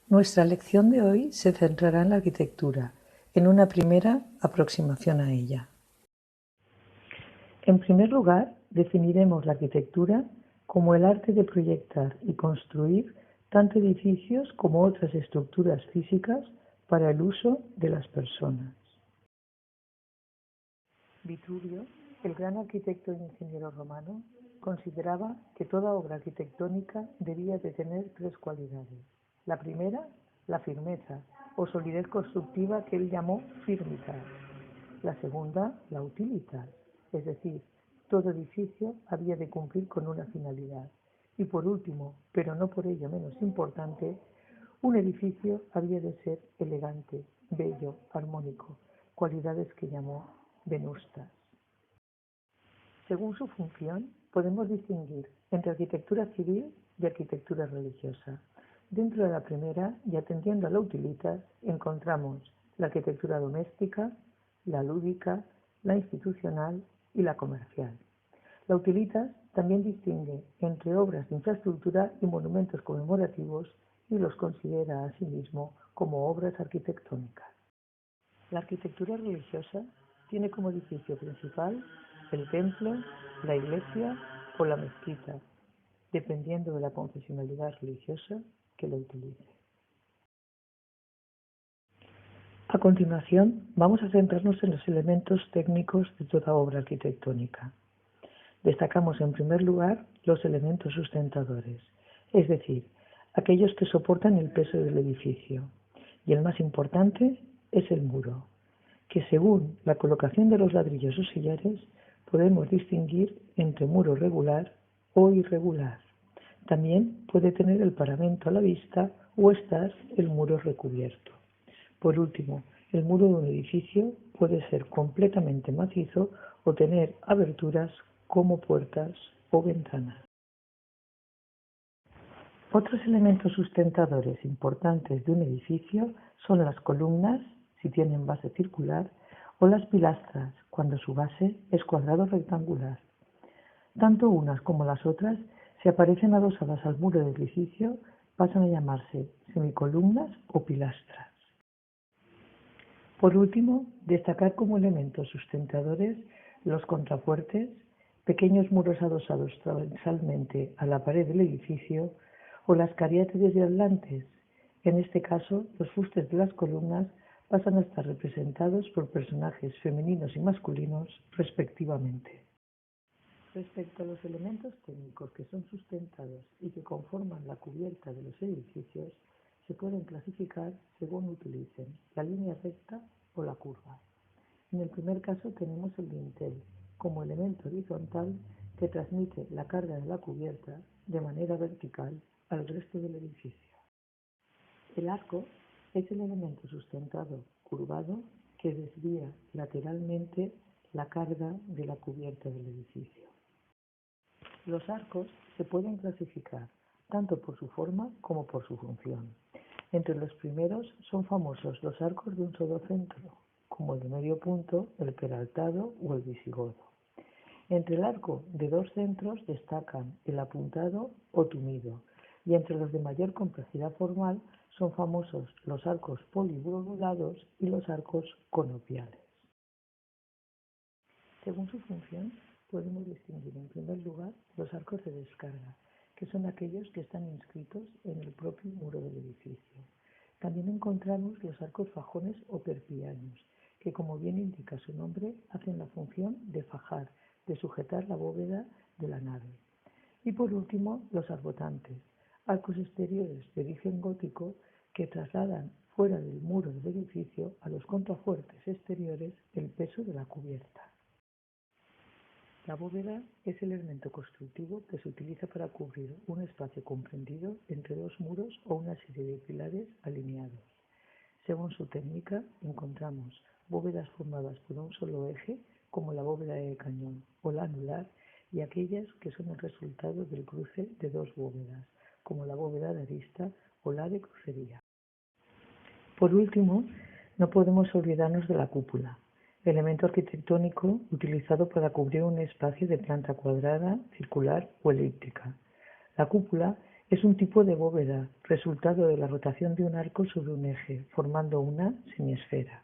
Nuestra lección de hoy se centrará en la arquitectura, en una primera aproximación a ella. En primer lugar, definiremos la arquitectura como el arte de proyectar y construir tanto edificios como otras estructuras físicas para el uso de las personas. Vitruvio, el gran arquitecto e ingeniero romano, consideraba que toda obra arquitectónica debía de tener tres cualidades. La primera, la firmeza o solidez constructiva que él llamó firmitas. La segunda, la utilitas, es decir, todo edificio había de cumplir con una finalidad. Y por último, pero no por ello menos importante, un edificio había de ser elegante, bello, armónico, cualidades que llamó venustas. Según su función, podemos distinguir entre arquitectura civil y arquitectura religiosa. Dentro de la primera, y atendiendo a la utilitas, encontramos la arquitectura doméstica, la lúdica, la institucional y la comercial. La utilitas también distingue entre obras de infraestructura y monumentos conmemorativos y los considera asimismo como obras arquitectónicas. La arquitectura religiosa tiene como edificio principal el templo, la iglesia o la mezquita, dependiendo de la confesionalidad religiosa que lo utilice. A continuación, vamos a centrarnos en los elementos técnicos de toda obra arquitectónica. Destacamos en primer lugar los elementos sustentadores, es decir, aquellos que soportan el peso del edificio, y el más importante es el muro, que según la colocación de los ladrillos o sillares podemos distinguir entre muro regular o irregular. También puede tener el paramento a la vista o estar el muro recubierto. Por último, el muro de un edificio puede ser completamente macizo o tener aberturas como puertas o ventanas. Otros elementos sustentadores importantes de un edificio son las columnas, si tienen base circular, o las pilastras, cuando su base es cuadrado o rectangular. Tanto unas como las otras, si aparecen adosadas al muro del edificio, pasan a llamarse semicolumnas o pilastras. Por último, destacar como elementos sustentadores los contrafuertes, pequeños muros adosados transversalmente a la pared del edificio, o las cariátides y atlantes. En este caso, los fustes de las columnas pasan a estar representados por personajes femeninos y masculinos, respectivamente. Respecto a los elementos técnicos que son sustentados y que conforman la cubierta de los edificios, se pueden clasificar según utilicen la línea recta o la curva. En el primer caso tenemos el dintel, como elemento horizontal que transmite la carga de la cubierta de manera vertical al resto del edificio. El arco es el elemento sustentado curvado que desvía lateralmente la carga de la cubierta del edificio. Los arcos se pueden clasificar tanto por su forma como por su función. Entre los primeros son famosos los arcos de un solo centro, como el de medio punto, el peraltado o el visigodo. Entre el arco de dos centros destacan el apuntado o tumido, y entre los de mayor complejidad formal son famosos los arcos polilobulados y los arcos conopiales. Según su función, podemos distinguir en primer lugar los arcos de descarga, que son aquellos que están inscritos en el propio muro del edificio. También encontramos los arcos fajones o perpiaños, que como bien indica su nombre, hacen la función de fajar, de sujetar la bóveda de la nave. Y por último, los arbotantes, arcos exteriores de origen gótico que trasladan fuera del muro del edificio a los contrafuertes exteriores el peso de la cubierta. La bóveda es el elemento constructivo que se utiliza para cubrir un espacio comprendido entre dos muros o una serie de pilares alineados. Según su técnica, encontramos bóvedas formadas por un solo eje, como la bóveda de cañón o la anular, y aquellas que son el resultado del cruce de dos bóvedas, como la bóveda de arista o la de crucería. Por último, no podemos olvidarnos de la cúpula, elemento arquitectónico utilizado para cubrir un espacio de planta cuadrada, circular o elíptica. La cúpula Es un tipo de bóveda, resultado de la rotación de un arco sobre un eje, formando una semiesfera.